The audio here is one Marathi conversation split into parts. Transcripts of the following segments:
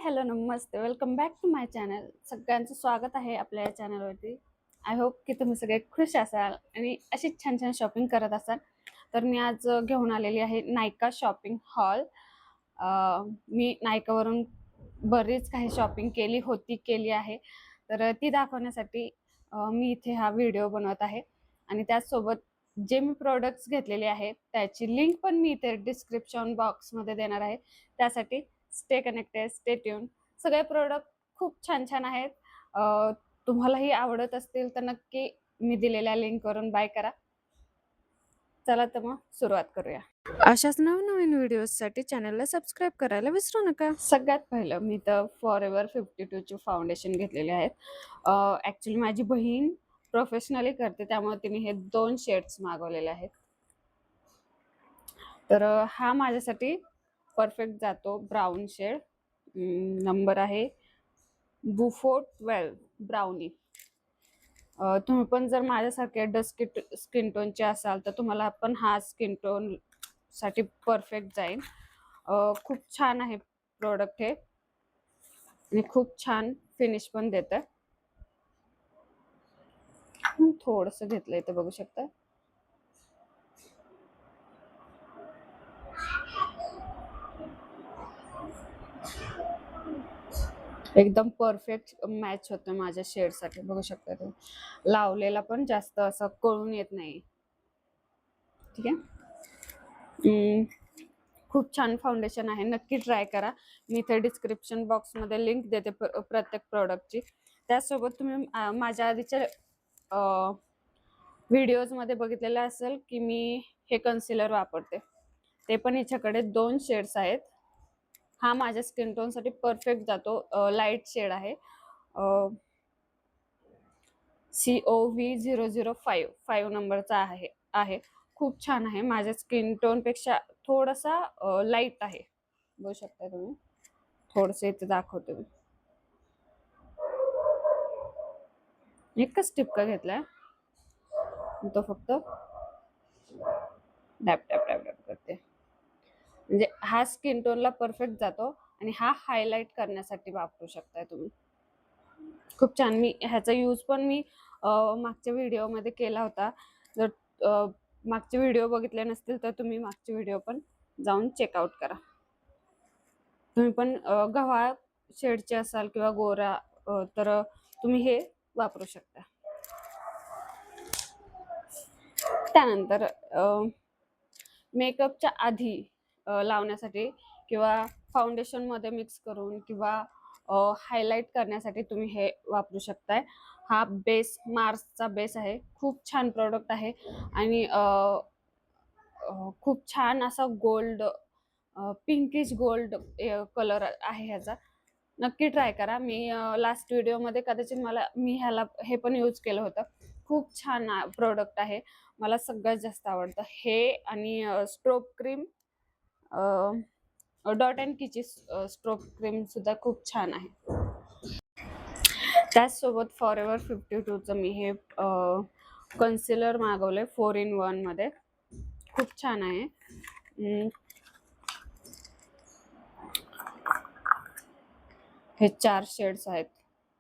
हॅलो नमस्ते, welcome back to my channel. सगळ्यांचं स्वागत आहे आपल्या या चॅनलवरती. आय होप की तुम्ही सगळे खुश असाल आणि अशीच छान छान शॉपिंग करत असाल. तर मी आज घेऊन आलेली आहे नायका शॉपिंग हॉल. मी नायकावरून बरीच काही शॉपिंग केली आहे. तर ती दाखवण्यासाठी मी इथे हा व्हिडिओ बनवत आहे. आणि त्याचसोबत जे मी प्रोडक्ट्स घेतलेले आहेत त्याची लिंक पण मी इथे डिस्क्रिप्शन बॉक्समध्ये देणार आहे. त्यासाठी स्टे कनेक्टेड, स्टे ट्यून. सगळे प्रोडक्ट खूप छान छान आहेत. तुम्हालाही आवडत असतील तर नक्की मी दिलेल्या लिंकवरून बाय करा. चला तर मग सुरुवात करूया. अशाच नवनवीन व्हिडिओजसाठी चॅनलला सबस्क्राईब करायला विसरू नका. सगळ्यात पहिलं मी तर फॉरएव्हर 52 ची फाउंडेशन घेतलेले आहेत. ॲक्च्युली माझी बहीण प्रोफेशनली करते, त्यामुळे तिने हे 2 शेड्स मागवलेले आहेत. तर हा माझ्यासाठी परफेक्ट जातो. ब्राऊन शेड, नंबर आहे बुफो 12 ब्राउनी. तुम्ही पण जर माझ्यासारखे डस्की स्किन टोनचे असाल तर तुम्हाला पण हा स्किन टोन साठी परफेक्ट जाईल. खूप छान आहे प्रोडक्ट हे आणि खूप छान फिनिश पण देतं. थोडंसं घेतलंय ते बघू शकता. एकदम परफेक्ट मॅच होतं माझ्या शेडसाठी, बघू शकता तुम्ही. लावलेला पण जास्त असं कळून येत नाही. ठीक आहे. खूप छान फाउंडेशन आहे, नक्की ट्राय करा. मी इथे डिस्क्रिप्शन बॉक्समध्ये लिंक देते प्रत्येक प्रोडक्टची. त्यासोबत तुम्ही माझ्या आधीच्या व्हिडिओजमध्ये बघितलेलं असेल की मी हे कन्सिलर वापरते. ते पण हिच्याकडे 2 शेड्स आहेत. हा माझ्या स्किन टोनसाठी परफेक्ट जातो. लाईट शेड आहे, COV005 नंबरचा आहे. खूप छान आहे. माझ्या स्किन टोन पेक्षा थोडासा लाईट आहे, बघू शकता तुम्ही. थोडंसं इथे दाखवते मी. एकच टिपका घेतलाय, तो फक्त डॅप डॅप डॅप डॅप करते. म्हणजे हा स्किन टोनला परफेक्ट जातो आणि हा हायलाइट करण्यासाठी वापरू शकताय तुम्ही. खूप छान. मी ह्याचा यूज पण मी मागच्या व्हिडिओमध्ये केला होता. जर मागचे व्हिडिओ बघितले नसतील तर तुम्ही मागचे व्हिडिओ पण जाऊन चेकआउट करा. तुम्ही पण गव्हाळ शेडचे असाल किंवा गोरा, तर तुम्ही हे वापरू शकता. त्यानंतर मेकअपच्या आधी लावण्यासाठी किंवा फाउंडेशन मध्ये मिक्स करून किंवा हायलाइट करण्यासाठी तुम्ही हे वापरू शकताय. हा बेस मार्सचा बेस आहे. खूप छान प्रोडक्ट आहे आणि खूप छान असा गोल्ड, पिंकिश गोल्ड कलर आहे ह्याचा. नक्की ट्राय करा. मी लास्ट व्हिडिओमध्ये कदाचित मी हे पण यूज केलं होतं. खूप छान प्रोडक्ट आहे. मला सगळ्यात जास्त आवडतं हे. आणि स्ट्रोब क्रीम, डॉट अँड कीची स्ट्रोब क्रीम सुद्धा खूप छान आहे. त्याचसोबत फॉरएव्हर 52चं मी हे कन्सिलर मागवलंय 4-in-1 मध्ये. खूप छान आहे. हे 4 शेड्स आहेत,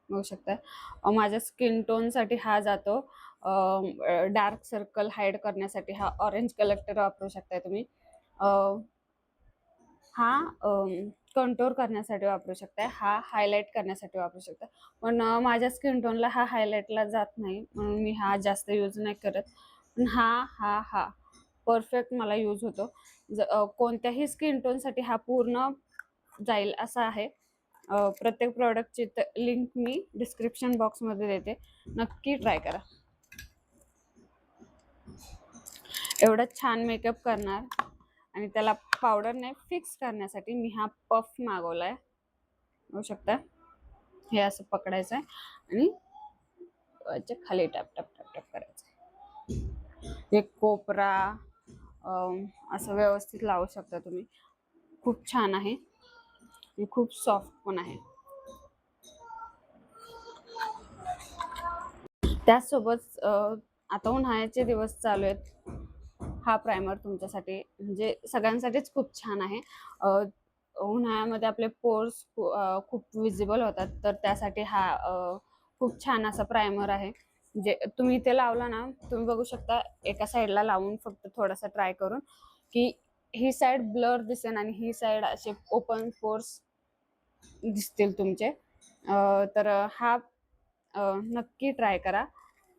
बघू शकता. माझ्या स्किन टोन साठी हा जातो. डार्क सर्कल हाईड करण्यासाठी हा ऑरेंज कलर वापरू शकताय तुम्ही. हा कंटोर करण्यासाठी वापरू शकताय. हा हायलाइट करण्यासाठी वापरू शकता. पण माझ्या स्किन टोनला हा हायलाइटला जात नाही, म्हणून मी हा जास्त यूज नाही करत. पण हा परफेक्ट मला यूज होतो. कोणत्याही स्किन टोनसाठी हा पूर्ण जाईल असा आहे. प्रत्येक प्रोडक्टची लिंक मी डिस्क्रिप्शन बॉक्समध्ये देते, नक्की ट्राय करा. एवढा छान मेकअप करणार आणि त्याला पावडरने फिक्स करण्यासाठी मी हा पफ मागवलाय, बघू शकता. हे असं पकडायचं आहे आणि खाली टॅप टॅप टॅप टॅप करायचं. एक कोपरा असं व्यवस्थित लावू शकता तुम्ही. खूप छान आहे आणि खूप सॉफ्ट पण आहे. त्याचसोबत आता उन्हाळ्याचे दिवस चालू आहेत. हा प्रायमर तुमच्यासाठी म्हणजे सगळ्यांसाठीच खूप छान आहे. उन्हाळ्यामध्ये आपले पोर्स खूप विजिबल होतात, तर त्यासाठी हा खूप छान असा प्रायमर आहे. जे तुम्ही इथे लावला ना, तुम्ही बघू शकता एका साईडला लावून फक्त थोडासा ट्राय करून, की ही साईड ब्लर दिसेल आणि ही साईड असे ओपन पोर्स दिसतील तुमचे. तर हा नक्की ट्राय करा.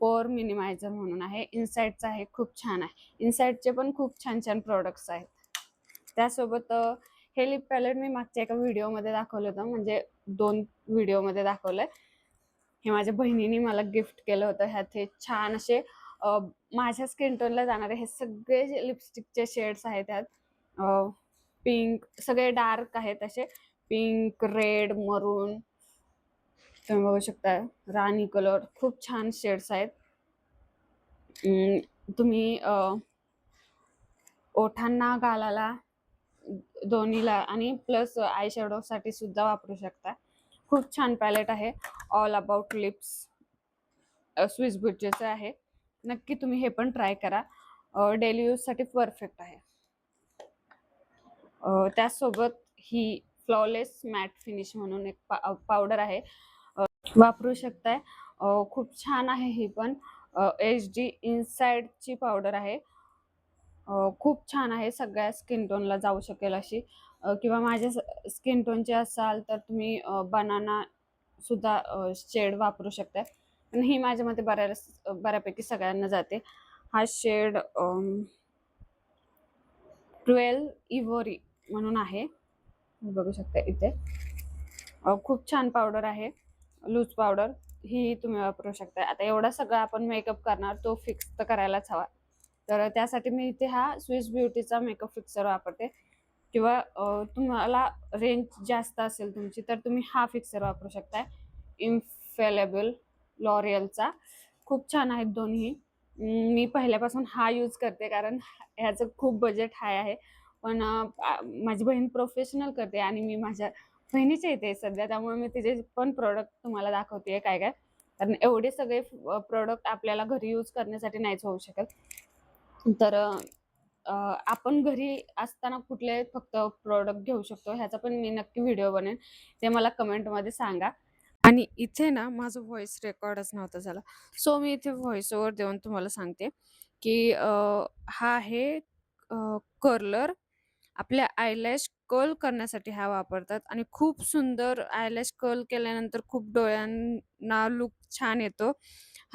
पोर मिनिमायझर म्हणून आहे, इनसाइडचा आहे, खूप छान आहे. इनसाइडचे पण खूप छान छान प्रोडक्ट्स आहेत. त्यासोबत हे लिप पॅलेट मी मागच्या एका व्हिडिओमध्ये दाखवलं होतं, म्हणजे 2 व्हिडिओमध्ये दाखवलंय. हे माझ्या बहिणीने मला गिफ्ट केलं होतं. ह्यात हे छान असे माझ्या स्किन टोनला जाणारे हे सगळे लिपस्टिकचे शेड्स आहेत त्यात. पिंक, सगळे डार्क आहेत असे. पिंक, रेड, मरून, तुम्ही बघू शकता राणी कलर, खूप छान शेड्स आहेत. तुम्ही ओठांना, गालाला, दोन्हीला आणि प्लस आय साठी सुद्धा वापरू शकता. खूप छान पॅलेट आहे. ऑल अबाउट लिप्स स्विस ब्युटीचं आहे. नक्की तुम्ही हे पण ट्राय करा. डेली यूजसाठी परफेक्ट आहे. त्यासोबत ही फ्लॉलेस मॅट फिनिश म्हणून एक पावडर आहे, वापरू शकताय. खूप छान आहे ही पण. HD इनसाइडची पावडर आहे. खूप छान आहे, सगळ्या स्किन टोनला जाऊ शकेल अशी. किंवा माझ्या स्किन टोनचे असाल तर तुम्ही बनाना सुद्धा शेड वापरू शकताय. पण ही माझ्या मते बऱ्यापैकी सगळ्यांना जाते. हा शेड 12 इव्होरी म्हणून आहे, बघू शकता इथे. खूप छान पावडर आहे, लूज पावडर. ही तुम्ही वापरू शकता. आता एवढा सगळं आपण मेकअप करणार, तो फिक्स तर करायलाच हवा. तर त्यासाठी मी इथे हा स्विस ब्युटीचा मेकअप फिक्सर वापरते. किंवा तुम्हाला रेंज जास्त असेल तुमची तर तुम्ही हा फिक्सर वापरू शकताय, इन्फेलेबल लॉरियलचा. खूप छान आहेत दोन्ही. मी पहिल्यापासून हा यूज करते कारण ह्याचं खूप बजेट हाय आहे. पण माझी बहीण प्रोफेशनल करते आणि मी माझ्या बहिणीच्या इथे सध्या, त्यामुळे मी तिचे पण प्रोडक्ट तुम्हाला दाखवते काय काय. कारण एवढे सगळे प्रोडक्ट आपल्याला घरी यूज करण्यासाठी नाहीच होऊ शकत. तर आपण घरी असताना कुठले फक्त प्रोडक्ट घेऊ शकतो ह्याचा पण मी नक्की व्हिडिओ बनवेन, ते मला कमेंटमध्ये सांगा. आणि इथे ना माझं व्हॉइस रेकॉर्डच नव्हता झाला, सो मी इथे व्हॉइस ओव्हर देऊन तुम्हाला सांगते की हा आहे कर्लर. आपल्या आयलॅश कर्ल करण्यासाठी हा वापरतात आणि खूप सुंदर आयलॅश कर्ल केल्यानंतर खूप डोळ्यांना लुक छान येतो.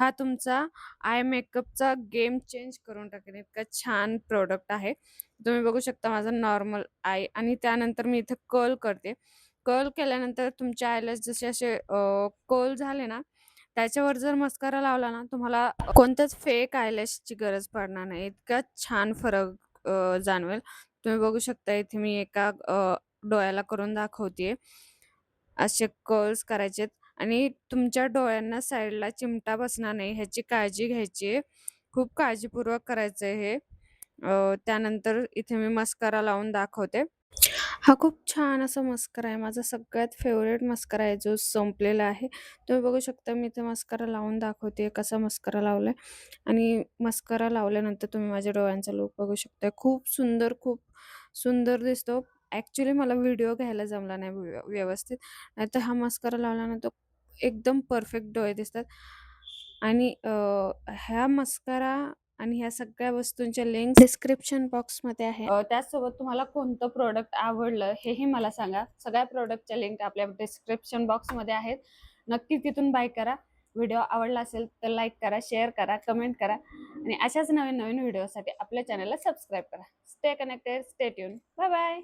हा तुमचा आय मेकअपचा गेम चेंज करून टाकेल, इतका छान प्रोडक्ट आहे. तुम्ही बघू शकता माझं नॉर्मल आय आणि त्यानंतर मी इथे कर्ल करते. कर्ल केल्यानंतर तुमचे आयलॅश जसे असे कर्ल झाले ना, त्याच्यावर जर मस्कारा लावला ना, तुम्हाला कोणत्याच फेक आयलॅशची गरज पडणार नाही. इतका छान फरक जाणवेल. तुम्ही बघू शकता इथे मी एका डोळ्याला करून दाखवतेय. असे कर्ल्स करायचेत आणि तुमच्या डोळ्यांना साईडला चिमटा बसणार नाही ह्याची काळजी घ्यायची आहे. खूप काळजीपूर्वक करायचं आहे हे. त्यानंतर इथे मी मस्कारा लावून दाखवते. हा खूप छान असा मस्करा आहे. माझा सगळ्यात फेवरेट मस्करा आहे जो संपलेला आहे. तुम्ही बघू शकता मी इथे मस्करा लावून दाखवते कसा मस्करा लावलाय आणि मस्करा लावल्यानंतर तुम्ही माझ्या डोळ्यांचा लूक बघू शकता. खूप सुंदर, खूप सुंदर दिसतो. ॲक्चुअली मला व्हिडिओ घ्यायला जमला नाही व्यवस्थित. नाहीतर हा मस्करा लावल्यानंतर एकदम परफेक्ट डोळे दिसतात. आणि ह्या मस्करा आणि ह्या सगळ्या वस्तूंच्या लिंक डिस्क्रिप्शन बॉक्समध्ये आहे. त्याचसोबत तुम्हाला कोणतं प्रोडक्ट आवडलं हेही मला सांगा. सगळ्या प्रोडक्टच्या लिंक आपल्या डिस्क्रिप्शन बॉक्समध्ये आहेत. नक्की तिथून बाय करा. व्हिडिओ आवडला असेल तर लाईक करा, शेअर करा, कमेंट करा आणि अशाच नवीन नवीन व्हिडिओसाठी आपल्या चॅनलला सबस्क्राईब करा. Stay connected, stay tune. Bye bye.